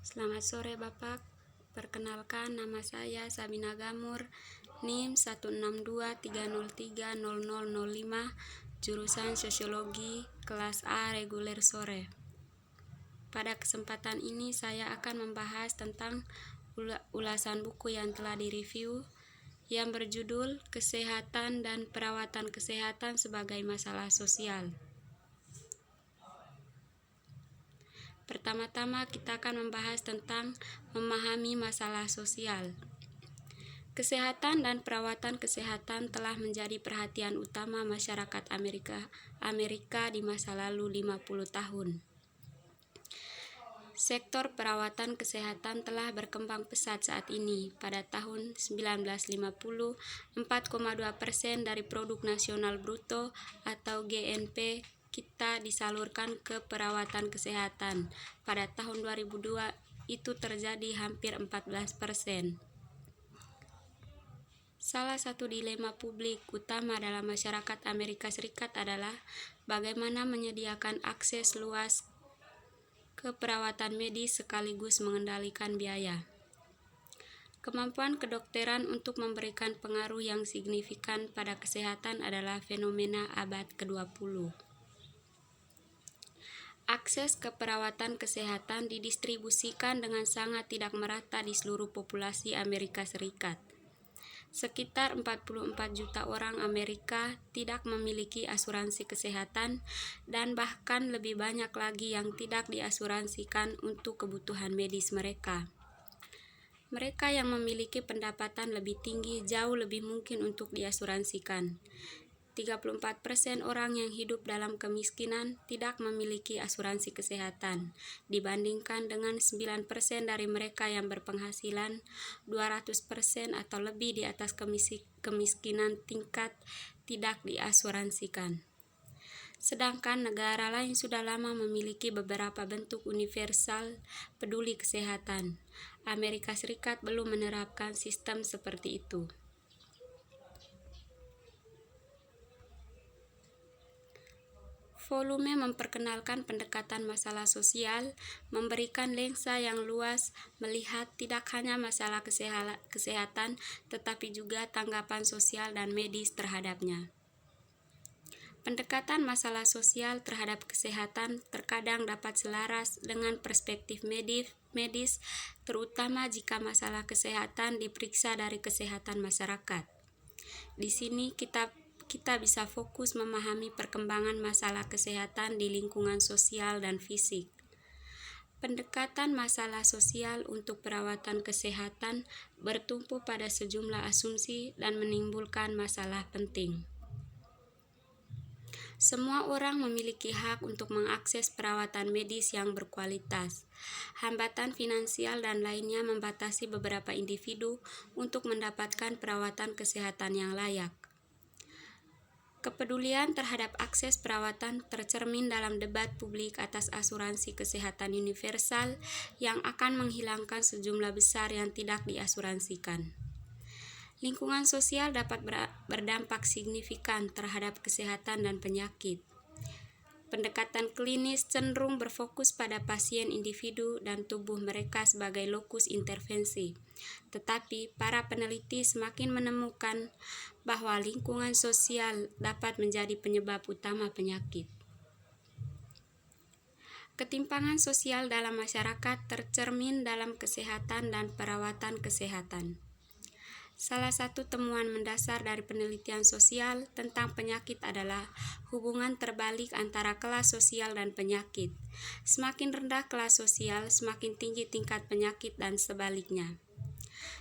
Selamat sore Bapak, perkenalkan nama saya Sabina Gamur, NIM 16230300005, jurusan Sosiologi, kelas A reguler sore. Pada kesempatan ini saya akan membahas tentang ulasan buku yang telah direview yang berjudul Kesehatan dan Perawatan Kesehatan sebagai Masalah Sosial. Pertama-tama kita akan membahas tentang memahami masalah sosial. Kesehatan dan perawatan kesehatan telah menjadi perhatian utama masyarakat Amerika di masa lalu 50 tahun. Sektor perawatan kesehatan telah berkembang pesat saat ini. Pada tahun 1950, 4,2% dari produk nasional bruto atau GNP kita disalurkan ke perawatan kesehatan. Pada tahun 2002 itu terjadi hampir 14%. Salah satu dilema publik utama dalam masyarakat Amerika Serikat adalah bagaimana menyediakan akses luas ke perawatan medis sekaligus mengendalikan biaya. Kemampuan kedokteran untuk memberikan pengaruh yang signifikan pada kesehatan adalah fenomena abad ke-20. Akses ke perawatan kesehatan didistribusikan dengan sangat tidak merata di seluruh populasi Amerika Serikat. Sekitar 44 juta orang Amerika tidak memiliki asuransi kesehatan dan bahkan lebih banyak lagi yang tidak diasuransikan untuk kebutuhan medis mereka. Mereka yang memiliki pendapatan lebih tinggi jauh lebih mungkin untuk diasuransikan. 34% orang yang hidup dalam kemiskinan tidak memiliki asuransi kesehatan, dibandingkan dengan 9% dari mereka yang berpenghasilan 200% atau lebih di atas kemiskinan tingkat tidak diasuransikan. Sedangkan negara lain sudah lama memiliki beberapa bentuk universal peduli kesehatan. Amerika Serikat belum menerapkan sistem seperti itu. Volume memperkenalkan pendekatan masalah sosial, memberikan lensa yang luas melihat tidak hanya masalah kesehatan, tetapi juga tanggapan sosial dan medis terhadapnya. Pendekatan masalah sosial terhadap kesehatan terkadang dapat selaras dengan perspektif medis, terutama jika masalah kesehatan diperiksa dari kesehatan masyarakat. Di sini kita bisa fokus memahami perkembangan masalah kesehatan di lingkungan sosial dan fisik. Pendekatan masalah sosial untuk perawatan kesehatan bertumpu pada sejumlah asumsi dan menimbulkan masalah penting. Semua orang memiliki hak untuk mengakses perawatan medis yang berkualitas. Hambatan finansial dan lainnya membatasi beberapa individu untuk mendapatkan perawatan kesehatan yang layak. Kepedulian terhadap akses perawatan tercermin dalam debat publik atas asuransi kesehatan universal yang akan menghilangkan sejumlah besar yang tidak diasuransikan. Lingkungan sosial dapat berdampak signifikan terhadap kesehatan dan penyakit. Pendekatan klinis cenderung berfokus pada pasien individu dan tubuh mereka sebagai lokus intervensi. Tetapi para peneliti semakin menemukan bahwa lingkungan sosial dapat menjadi penyebab utama penyakit. Ketimpangan sosial dalam masyarakat tercermin dalam kesehatan dan perawatan kesehatan. Salah satu temuan mendasar dari penelitian sosial tentang penyakit adalah hubungan terbalik antara kelas sosial dan penyakit. Semakin rendah kelas sosial, semakin tinggi tingkat penyakit dan sebaliknya.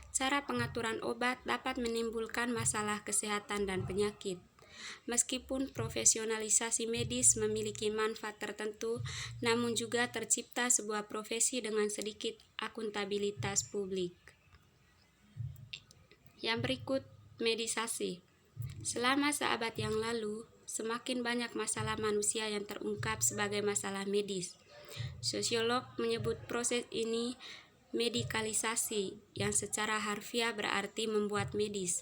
Cara pengaturan obat dapat menimbulkan masalah kesehatan dan penyakit. Meskipun profesionalisasi medis memiliki manfaat tertentu, namun juga tercipta sebuah profesi dengan sedikit akuntabilitas publik. Yang berikut, medisasi. Selama seabad yang lalu, semakin banyak masalah manusia yang terungkap sebagai masalah medis. Sosiolog menyebut proses ini medikalisasi, yang secara harfiah berarti membuat medis.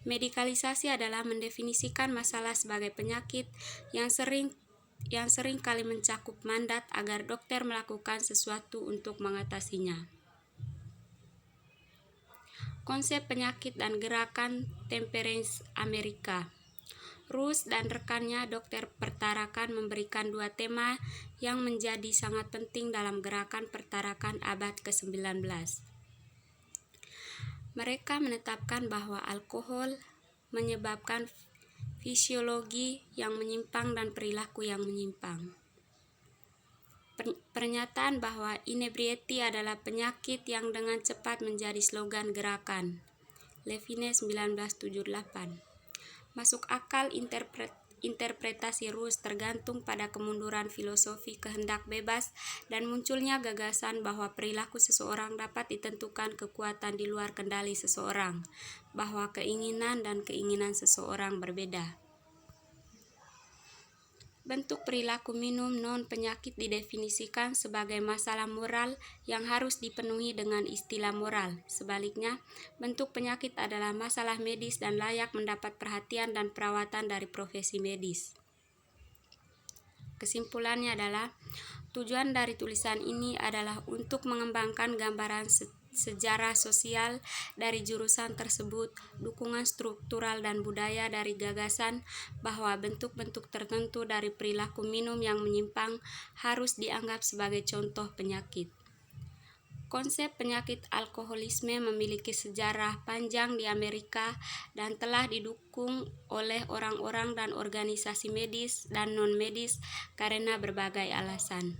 Medikalisasi adalah mendefinisikan masalah sebagai penyakit yang sering yang sering kali mencakup mandat agar dokter melakukan sesuatu untuk mengatasinya. Konsep penyakit dan gerakan temperance Amerika. Rus dan rekannya dokter pertarakan memberikan dua tema yang menjadi sangat penting dalam gerakan pertarakan abad ke-19. Mereka menetapkan bahwa alkohol menyebabkan fisiologi yang menyimpang dan perilaku yang menyimpang. Pernyataan bahwa inebriety adalah penyakit yang dengan cepat menjadi slogan gerakan. Levine 1978. Masuk akal interpretasi Rus tergantung pada kemunduran filosofi kehendak bebas dan munculnya gagasan bahwa perilaku seseorang dapat ditentukan kekuatan di luar kendali seseorang, bahwa keinginan dan keinginan seseorang berbeda. Bentuk perilaku minum non-penyakit didefinisikan sebagai masalah moral yang harus dipenuhi dengan istilah moral. Sebaliknya, bentuk penyakit adalah masalah medis dan layak mendapat perhatian dan perawatan dari profesi medis. Kesimpulannya adalah, tujuan dari tulisan ini adalah untuk mengembangkan gambaran sejarah sosial dari jurusan tersebut, dukungan struktural dan budaya dari gagasan bahwa bentuk-bentuk tertentu dari perilaku minum yang menyimpang harus dianggap sebagai contoh penyakit. Konsep penyakit alkoholisme memiliki sejarah panjang di Amerika dan telah didukung oleh orang-orang dan organisasi medis dan non-medis karena berbagai alasan.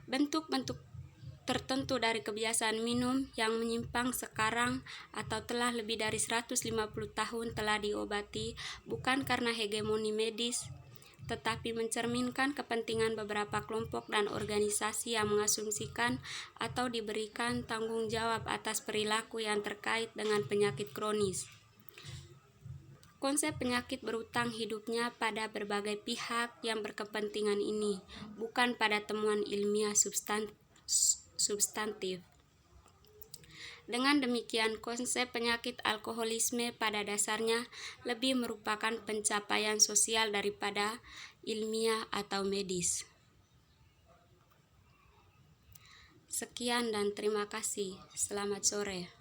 Bentuk-bentuk tertentu dari kebiasaan minum yang menyimpang sekarang atau telah lebih dari 150 tahun telah diobati bukan karena hegemoni medis, tetapi mencerminkan kepentingan beberapa kelompok dan organisasi yang mengasumsikan atau diberikan tanggung jawab atas perilaku yang terkait dengan penyakit kronis. Konsep penyakit berutang hidupnya pada berbagai pihak yang berkepentingan ini, bukan pada temuan ilmiah substantif. Dengan demikian, konsep penyakit alkoholisme pada dasarnya lebih merupakan pencapaian sosial daripada ilmiah atau medis. Sekian dan terima kasih. Selamat sore.